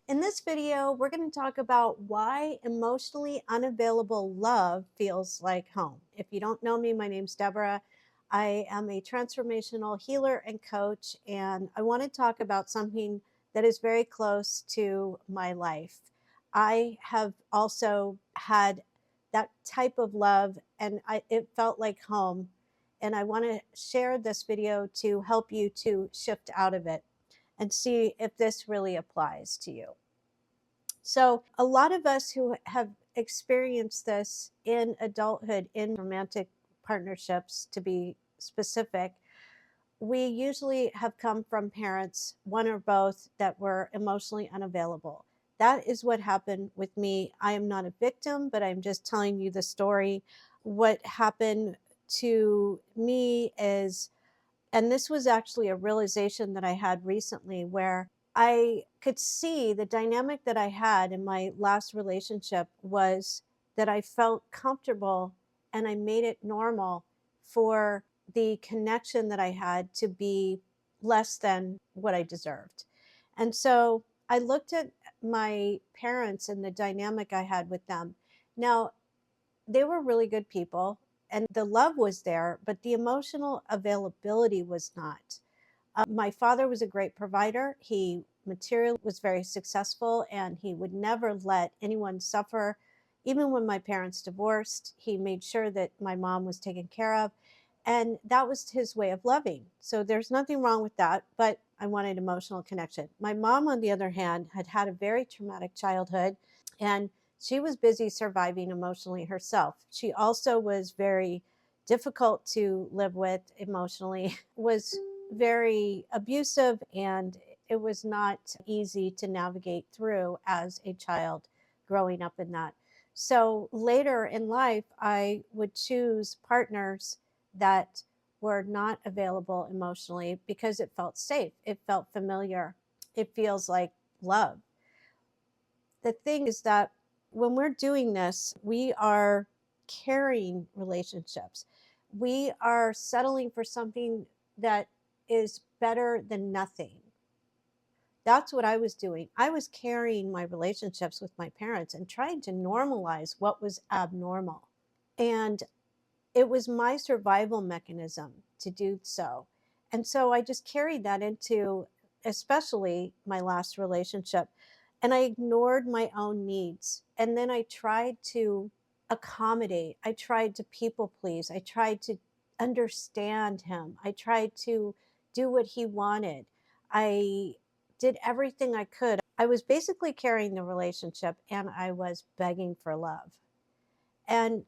In this video, we're going to talk about why emotionally unavailable love feels like home. If you don't know me, my name's Deborah. I am a transformational healer and coach, and I want to talk about something that is very close to my life. I have also had that type of love, and it felt like home. And I want to share this video to help you to shift out of it and see if this really applies to you. So, a lot of us who have experienced this in adulthood, in romantic partnerships to be specific, we usually have come from parents, one or both, that were emotionally unavailable. That is what happened with me. I am not a victim, but I'm just telling you the story. What happened to me is, and this was actually a realization that I had recently where I could see the dynamic that I had in my last relationship was that I felt comfortable and I made it normal for the connection that I had to be less than what I deserved. And so I looked at my parents and the dynamic I had with them. Now, they were really good people and the love was there, but the emotional availability was not. My father was a great provider. He materially was very successful and he would never let anyone suffer. Even when my parents divorced, he made sure that my mom was taken care of. And that was his way of loving. So there's nothing wrong with that, but I wanted emotional connection. My mom, on the other hand, had had a very traumatic childhood and she was busy surviving emotionally herself. She also was very difficult to live with emotionally, was very abusive, and it was not easy to navigate through as a child growing up in that. So later in life, I would choose partners that were not available emotionally because it felt safe, it felt familiar, it feels like love. The thing is that when we're doing this, we are carrying relationships. We are settling for something that is better than nothing. That's what I was doing. I was carrying my relationships with my parents and trying to normalize what was abnormal. And it was my survival mechanism to do so. And so I just carried that into especially my last relationship. And I ignored my own needs. And then I tried to accommodate. I tried to people please. I tried to understand him. I tried to do what he wanted. I did everything I could. I was basically carrying the relationship and I was begging for love. And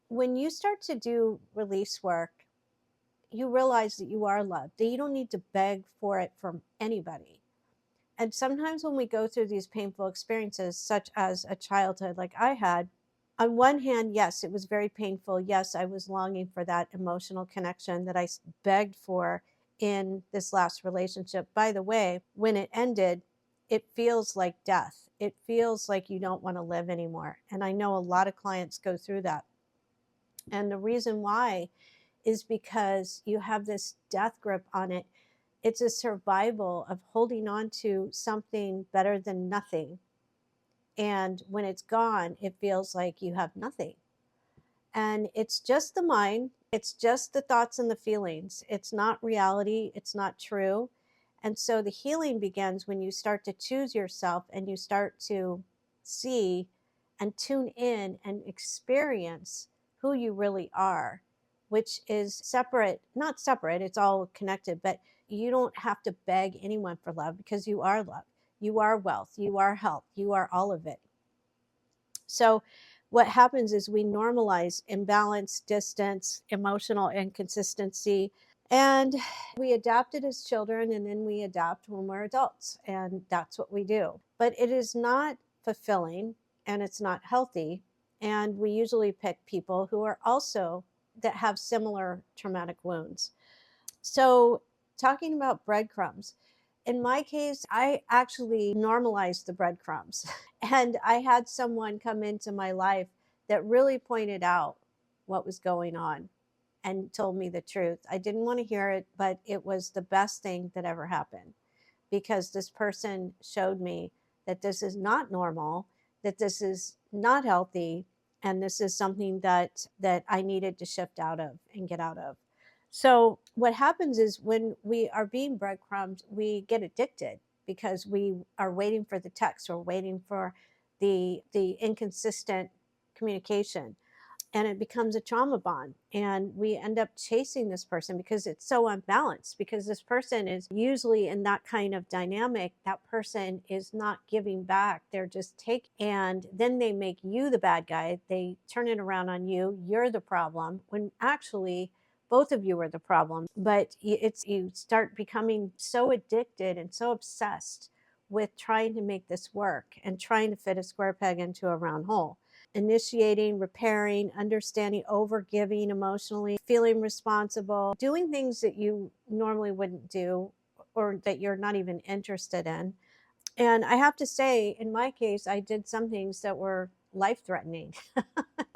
when you start to do release work, you realize that you are loved, that you don't need to beg for it from anybody. And sometimes when we go through these painful experiences, such as a childhood like I had, on one hand, yes, it was very painful. Yes, I was longing for that emotional connection that I begged for in this last relationship. By the way, when it ended, it feels like death. It feels like you don't want to live anymore. And I know a lot of clients go through that. And the reason why is because you have this death grip on it. It's a survival of holding on to something better than nothing. And when it's gone, it feels like you have nothing. And it's just the mind, it's just the thoughts and the feelings. It's not reality, it's not true. And so the healing begins when you start to choose yourself and you start to see and tune in and experience who you really are, which is separate, not separate, it's all connected, but you don't have to beg anyone for love because you are love. You are wealth, you are health, you are all of it. So what happens is we normalize imbalance, distance, emotional inconsistency, and we adapt it as children and then we adapt when we're adults. And that's what we do. But it is not fulfilling and it's not healthy. And we usually pick people who are also that have similar traumatic wounds. So talking about breadcrumbs, in my case, I actually normalized the breadcrumbs. And I had someone come into my life that really pointed out what was going on and told me the truth. I didn't want to hear it, but it was the best thing that ever happened because this person showed me that this is not normal, that this is not healthy, and this is something that I needed to shift out of and get out of. So what happens is when we are being breadcrumbs, we get addicted because we are waiting for the text or waiting for the inconsistent communication, and it becomes a trauma bond, and we end up chasing this person because it's so unbalanced, because this person is usually in that kind of dynamic. That person is not giving back, they're just taking, and then they make you the bad guy, they turn it around on you, you're the problem, when actually both of you are the problem. But it's, you start becoming so addicted and so obsessed with trying to make this work and trying to fit a square peg into a round hole. Initiating, repairing, understanding, overgiving emotionally, feeling responsible, doing things that you normally wouldn't do or that you're not even interested in. And I have to say, in my case, I did some things that were life threatening.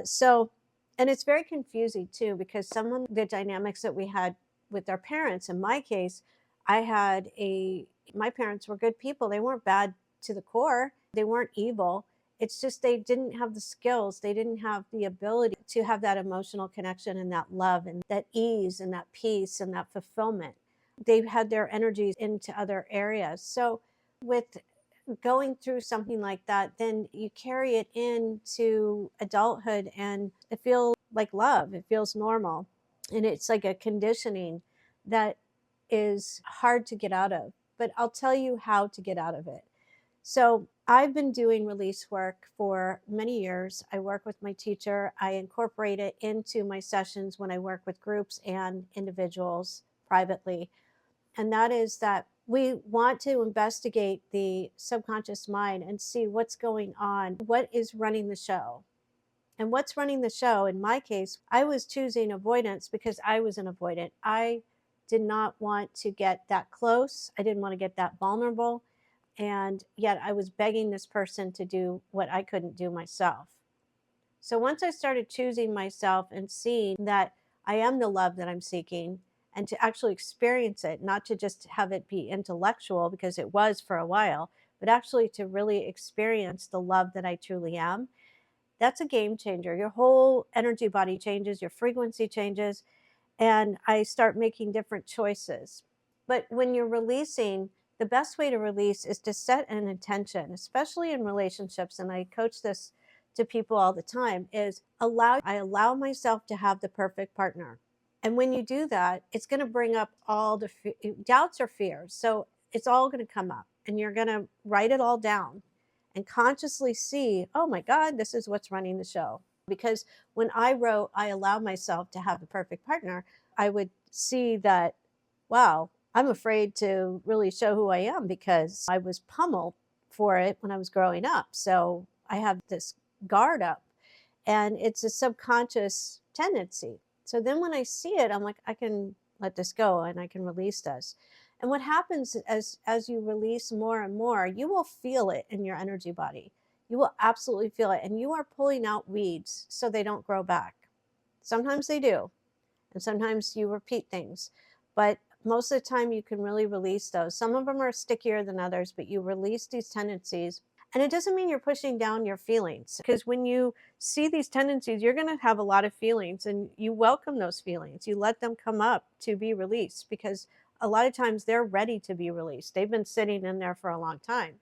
So, and it's very confusing too, because some of the dynamics that we had with our parents, in my case, I had my parents were good people. They weren't bad to the core, they weren't evil. It's just they didn't have the skills, they didn't have the ability to have that emotional connection and that love and that ease and that peace and that fulfillment. They had their energies into other areas. So, with going through something like that, then you carry it into adulthood and it feels like love. It feels normal. And it's like a conditioning that is hard to get out of. But I'll tell you how to get out of it. So I've been doing release work for many years. I work with my teacher. I incorporate it into my sessions when I work with groups and individuals privately. And that is that we want to investigate the subconscious mind and see what's going on, what is running the show. And what's running the show, in my case, I was choosing avoidance because I was an avoidant. I did not want to get that close. I didn't want to get that vulnerable. And yet I was begging this person to do what I couldn't do myself. So once I started choosing myself and seeing that I am the love that I'm seeking, and to actually experience it, not to just have it be intellectual because it was for a while, but actually to really experience the love that I truly am, that's a game changer. Your whole energy body changes, your frequency changes, and I start making different choices. But when you're releasing, the best way to release is to set an intention, especially in relationships. And I coach this to people all the time, is I allow myself to have the perfect partner. And when you do that, it's going to bring up all the doubts or fears. So it's all going to come up, and you're going to write it all down and consciously see, oh my God, this is what's running the show. Because when I wrote, I allow myself to have the perfect partner, I would see that, wow, I'm afraid to really show who I am because I was pummeled for it when I was growing up. So I have this guard up, and it's a subconscious tendency. So then when I see it, I'm like, I can let this go and I can release this. And what happens as you release more and more, you will feel it in your energy body. You will absolutely feel it. And you are pulling out weeds so they don't grow back. Sometimes they do. And sometimes you repeat things. But most of the time you can really release those. Some of them are stickier than others, but you release these tendencies. And it doesn't mean you're pushing down your feelings, because when you see these tendencies, you're going to have a lot of feelings, and you welcome those feelings. You let them come up to be released, because a lot of times they're ready to be released. They've been sitting in there for a long time.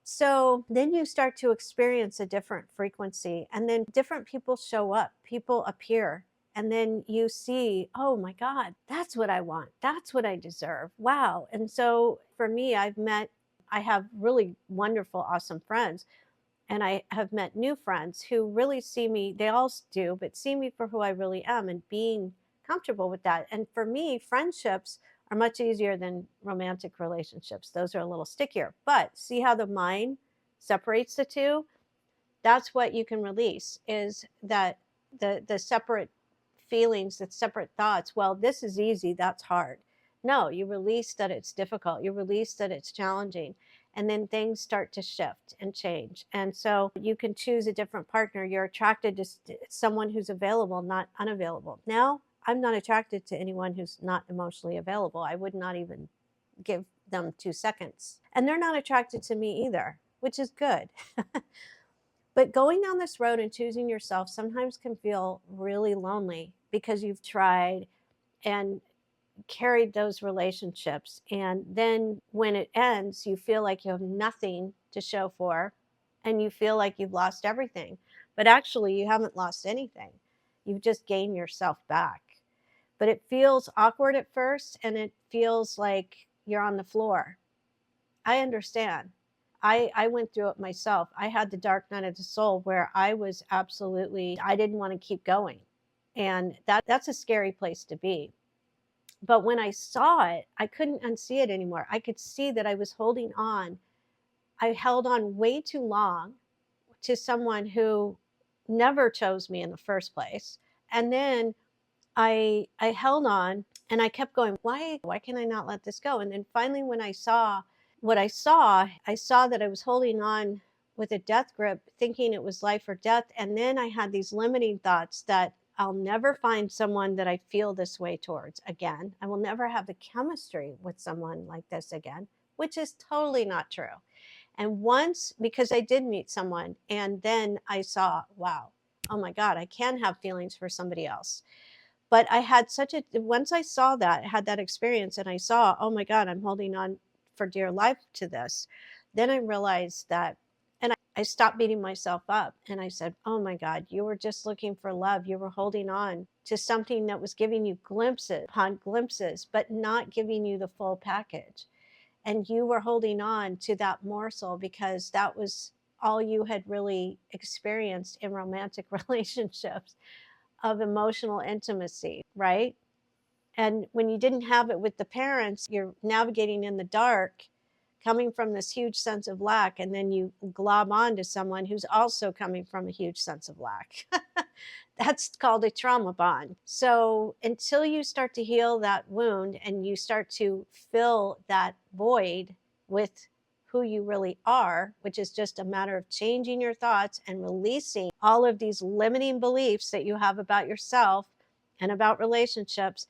So then you start to experience a different frequency, and then different people show up, people appear. And then you see, oh my God, that's what I want. That's what I deserve. Wow. And so for me, I have really wonderful, awesome friends. And I have met new friends who really see me, they all do, but see me for who I really am and being comfortable with that. And for me, friendships are much easier than romantic relationships. Those are a little stickier. But see how the mind separates the two? That's what you can release, is that the separate feelings, the separate thoughts. Well, this is easy, that's hard. No, you release that it's difficult. You release that it's challenging. And then things start to shift and change. And so you can choose a different partner. You're attracted to someone who's available, not unavailable. Now, I'm not attracted to anyone who's not emotionally available. I would not even give them 2 seconds. And they're not attracted to me either, which is good. But going down this road and choosing yourself sometimes can feel really lonely because you've tried and carried those relationships. And then when it ends, you feel like you have nothing to show for and you feel like you've lost everything. But actually, you haven't lost anything. You've just gained yourself back. But it feels awkward at first and it feels like you're on the floor. I understand. I went through it myself. I had the dark night of the soul where I was absolutely, I didn't want to keep going. And that's a scary place to be. But when I saw it, I couldn't unsee it anymore. I could see that I was holding on. I held on way too long to someone who never chose me in the first place. And then I held on and I kept going, why can I not let this go? And then finally when I saw what I saw that I was holding on with a death grip, thinking it was life or death. And then I had these limiting thoughts that I'll never find someone that I feel this way towards again. I will never have the chemistry with someone like this again, which is totally not true. And once, because I did meet someone, and then I saw, wow, oh my God, I can have feelings for somebody else. But I had once I saw that, had that experience, and I saw, oh my God, I'm holding on for dear life to this. Then I realized that, and I stopped beating myself up and I said, oh my God, you were just looking for love. You were holding on to something that was giving you glimpses upon glimpses, but not giving you the full package. And you were holding on to that morsel because that was all you had really experienced in romantic relationships of emotional intimacy, right? And when you didn't have it with the parents, you're navigating in the dark, coming from this huge sense of lack, and then you glob on to someone who's also coming from a huge sense of lack. That's called a trauma bond. So until you start to heal that wound and you start to fill that void with who you really are, which is just a matter of changing your thoughts and releasing all of these limiting beliefs that you have about yourself and about relationships,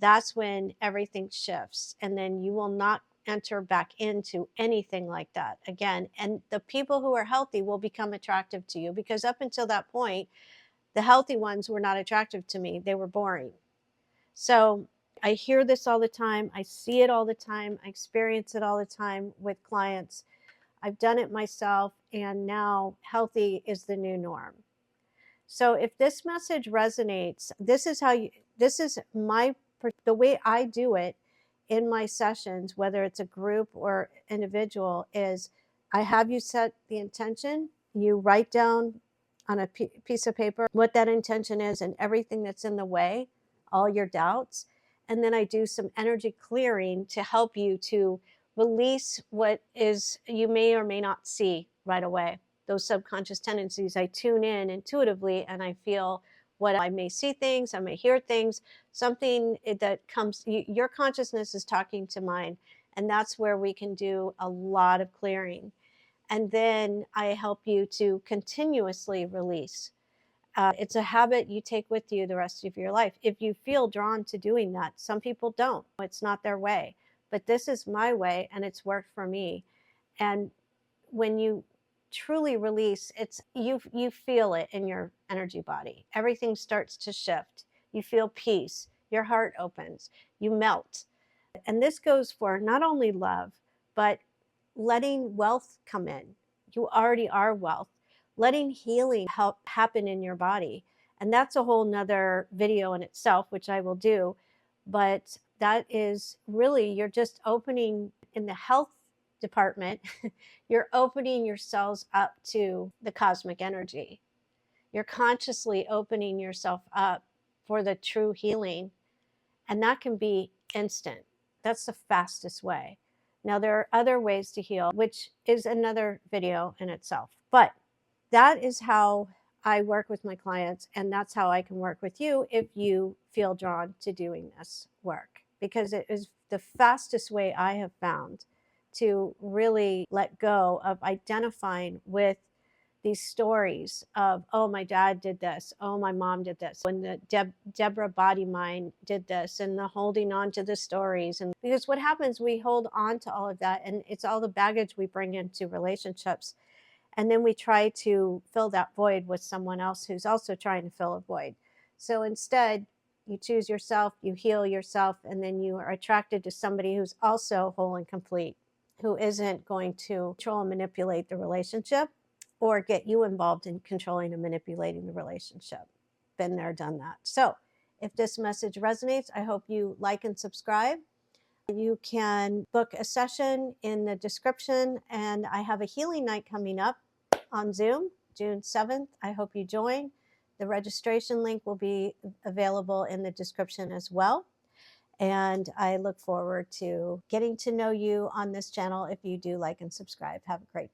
that's when everything shifts. And then you will not enter back into anything like that again. And the people who are healthy will become attractive to you because up until that point, the healthy ones were not attractive to me. They were boring. So I hear this all the time. I see it all the time. I experience it all the time with clients. I've done it myself, and now healthy is the new norm. So if this message resonates, this is the way I do it in my sessions, whether it's a group or individual, is I have you set the intention. You write down on a piece of paper what that intention is and everything that's in the way, all your doubts. And then I do some energy clearing to help you to release what is you may or may not see right away. Those subconscious tendencies, I tune in intuitively and I feel what I may see things, I may hear things, something that comes, your consciousness is talking to mine. And that's where we can do a lot of clearing. And then I help you to continuously release. It's a habit you take with you the rest of your life. If you feel drawn to doing that, some people don't, it's not their way. But this is my way and it's worked for me. And when you truly release, it's you feel it in your energy body. Everything starts to shift. You feel peace. Your heart opens. You melt. And this goes for not only love, but letting wealth come in. You already are wealth. Letting healing help happen in your body. And that's a whole nother video in itself, which I will do. But that is really, you're just opening in the health department, you're opening your cells up to the cosmic energy. You're consciously opening yourself up for the true healing. And that can be instant. That's the fastest way. Now, there are other ways to heal, which is another video in itself. But that is how I work with my clients. And that's how I can work with you if you feel drawn to doing this work, because it is the fastest way I have found to really let go of identifying with these stories of, oh, my dad did this, oh, my mom did this, when the Deborah body mind did this, and the holding on to the stories. And because what happens, we hold on to all of that, and it's all the baggage we bring into relationships. And then we try to fill that void with someone else who's also trying to fill a void. So instead, you choose yourself, you heal yourself, and then you are attracted to somebody who's also whole and complete, who isn't going to control and manipulate the relationship or get you involved in controlling and manipulating the relationship. Been there, done that. So if this message resonates, I hope you like and subscribe. You can book a session in the description, and I have a healing night coming up on Zoom, June 7th. I hope you join. The registration link will be available in the description as well. And I look forward to getting to know you on this channel if you do like and subscribe. Have a great day.